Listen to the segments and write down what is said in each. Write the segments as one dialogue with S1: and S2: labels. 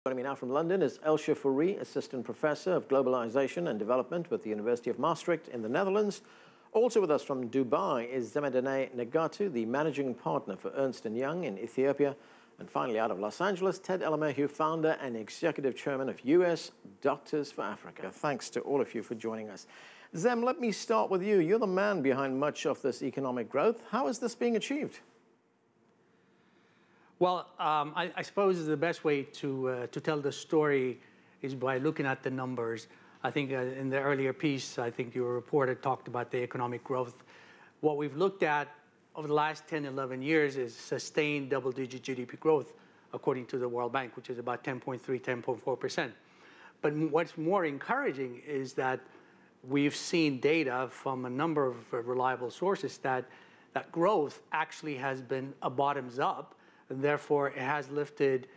S1: Joining me now from London is Elsje Fourie, Assistant Professor of Globalization and Development with the University of Maastricht in the Netherlands. Also with us from Dubai is Zemedene Negatu, the Managing Partner for Ernst & Young in Ethiopia. And finally, out of Los Angeles, Ted Elemehu, Founder and Executive Chairman of US Doctors for Africa. Thanks to all of you for joining us. Zem, let me start with you. You're the man behind much of this economic growth. How is this being achieved?
S2: Well, I suppose the best way to tell the story is by looking at the numbers. I think in the earlier piece, I think your reporter talked about the economic growth. What we've looked at over the last 10, 11 years is sustained double-digit GDP growth, according to the World Bank, which is about 10.3, 10.4%. But what's more encouraging is that we've seen data from a number of reliable sources that growth actually has been a bottoms up, and therefore it has lifted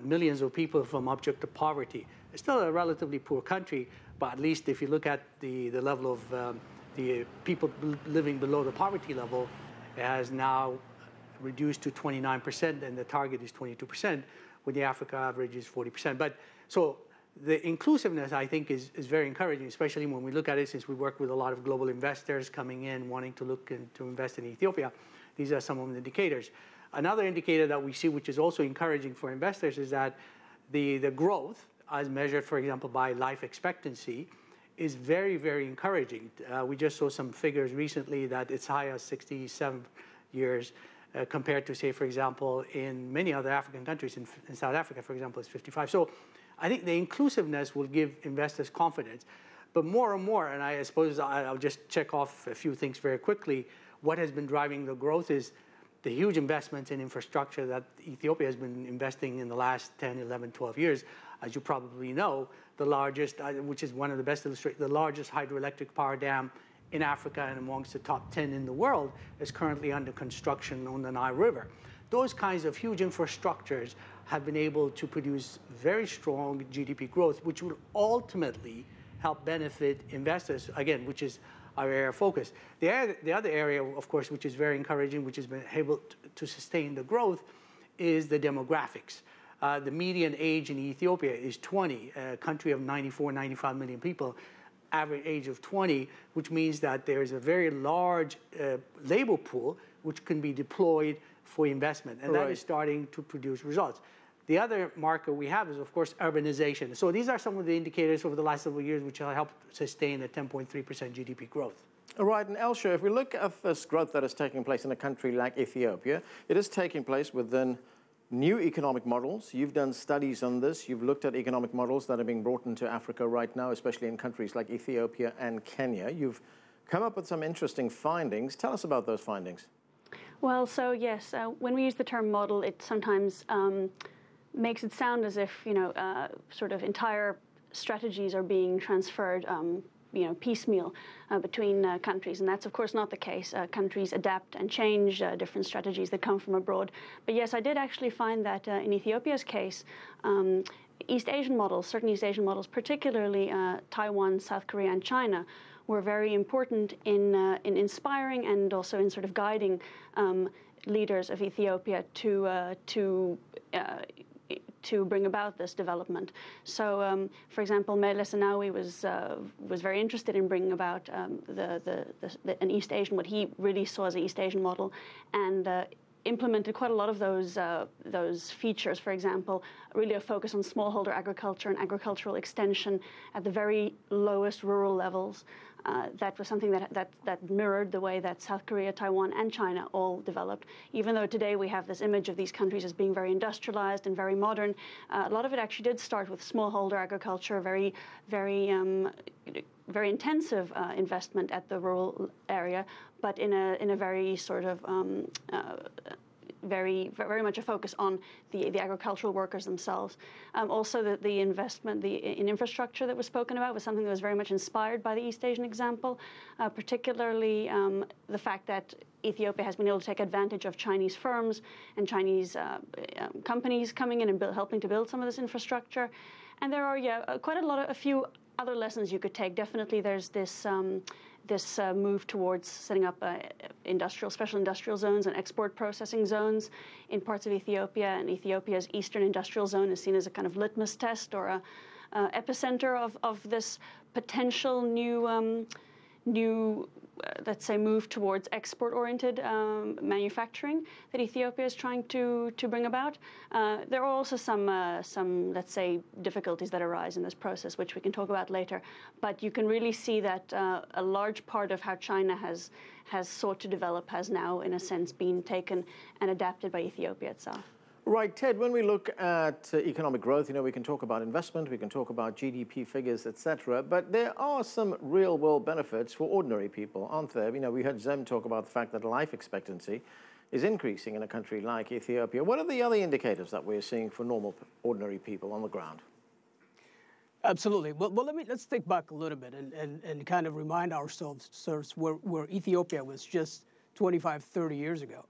S2: millions of people from abject to poverty. It's still a relatively poor country, but at least if you look at the level of the people living below the poverty level, it has now reduced to 29%, and the target is 22%, when the Africa average is 40%. But so the inclusiveness, I think, is very encouraging, especially when we look at it, since we work with a lot of global investors coming in, wanting to look to invest in Ethiopia. These are some of the indicators. Another indicator that we see, which is also encouraging for investors, is that the growth, as measured, for example, by life expectancy, is very, very encouraging. We just saw some figures recently that it's high as 67 years compared to, say, for example, in many other African countries. In South Africa, for example, it's 55. So I think the inclusiveness will give investors confidence. But more and more, and I suppose I'll just check off a few things very quickly, what has been driving the growth is the huge investments in infrastructure that Ethiopia has been investing in the last 10, 11, 12 years. As you probably know, the largest, which is one of the best illustrated, the largest hydroelectric power dam in Africa and amongst the top 10 in the world is currently under construction on the Nile River. Those kinds of huge infrastructures have been able to produce very strong GDP growth, which will ultimately help benefit investors, again, which is our area of focus. The other area, of course, which is very encouraging, which has been able to sustain the growth, is the demographics. The median age in Ethiopia is 20, a country of 94, 95 million people, average age of 20, which means that there's a very large labor pool which can be deployed for investment, and that is starting to produce results. The other marker we have is, of course, urbanization. So these are some of the indicators over the last several years which have helped sustain a 10.3% GDP growth.
S1: All right, and Elsje, if we look at this growth that is taking place in a country like Ethiopia, it is taking place within new economic models. You've done studies on this. You've looked at economic models that are being brought into Africa right now, especially in countries like Ethiopia and Kenya. You've come up with some interesting findings. Tell us about those findings.
S3: Well, so yes, when we use the term model, it sometimes makes it sound as if, sort of entire strategies are being transferred, piecemeal between countries. And that's, of course, not the case. Countries adapt and change different strategies that come from abroad. But yes, I did actually find that in Ethiopia's case, East Asian models, certain East Asian models, particularly Taiwan, South Korea, and China, were very important in inspiring and also in sort of guiding leaders of Ethiopia to bring about this development. So, for example, Meles Zenawi was very interested in bringing about an East Asian, what he really saw as an East Asian model, and implemented quite a lot of those features. For example, really a focus on smallholder agriculture and agricultural extension at the very lowest rural levels. That was something that mirrored the way that South Korea, Taiwan, and China all developed. Even though today we have this image of these countries as being very industrialized and very modern, a lot of it actually did start with smallholder agriculture, very intensive investment at the rural area, but in a very sort of very much a focus on the agricultural workers themselves. Also, the investment in infrastructure that was spoken about was something that was very much inspired by the East Asian example, particularly the fact that Ethiopia has been able to take advantage of Chinese firms and Chinese companies coming in and helping to build some of this infrastructure. And there are, quite a few other lessons you could take, definitely there's this move towards setting up special industrial zones and export processing zones in parts of Ethiopia, and Ethiopia's eastern industrial zone is seen as a kind of litmus test or a epicenter of this potential new let's say, move towards export-oriented manufacturing that Ethiopia is trying to bring about. There are also some, let's say, difficulties that arise in this process, which we can talk about later. But you can really see that a large part of how China has sought to develop has now, in a sense, been taken and adapted by Ethiopia itself.
S1: Right, Ted, when we look at economic growth, we can talk about investment, we can talk about GDP figures, etc., but there are some real-world benefits for ordinary people, aren't there? We heard Zem talk about the fact that life expectancy is increasing in a country like Ethiopia. What are the other indicators that we're seeing for normal, ordinary people on the ground?
S4: Absolutely. Well, let's take back a little bit and kind of remind ourselves where Ethiopia was just 25, 30 years ago.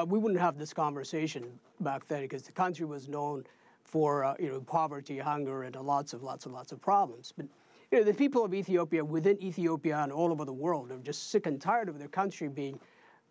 S4: We wouldn't have this conversation back then because the country was known for poverty, hunger, and lots of problems. But the people of Ethiopia, within Ethiopia and all over the world, are just sick and tired of their country being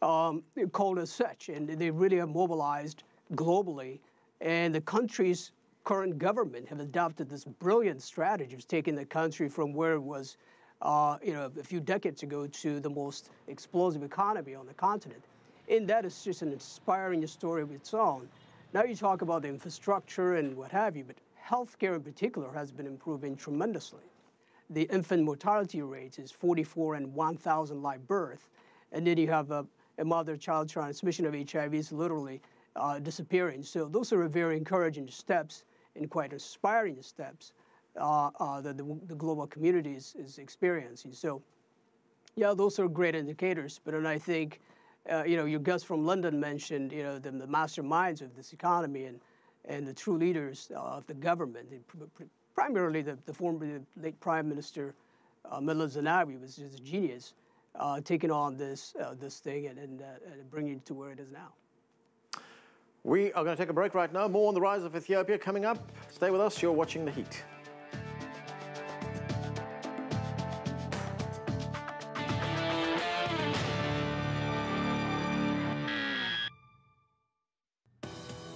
S4: called as such, and they really have mobilized globally. And the country's current government have adopted this brilliant strategy of taking the country from where it was, a few decades ago to the most explosive economy on the continent. And that is just an inspiring story of its own. Now you talk about the infrastructure and what have you, but healthcare in particular has been improving tremendously. The infant mortality rate is 44 in 1,000 live birth, and then you have a mother-child transmission of HIV is literally disappearing. So those are very encouraging steps and quite inspiring steps that the global community is experiencing. So, yeah, those are great indicators, but then I think your guest from London mentioned, the masterminds of this economy and the true leaders of the government. Primarily, the former late Prime Minister Meles Zenawi was just a genius, taking on this thing and bringing it to where it is now.
S1: We are going to take a break right now. More on the rise of Ethiopia coming up. Stay with us. You're watching The Heat.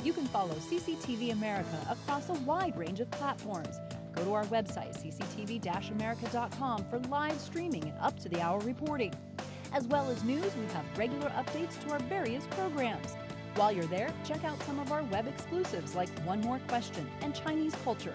S5: You can follow CCTV America across a wide range of platforms. Go to our website, cctv-america.com, for live streaming and up-to-the-hour reporting. As well as news, we have regular updates to our various programs. While you're there, check out some of our web exclusives like One More Question and Chinese Culture.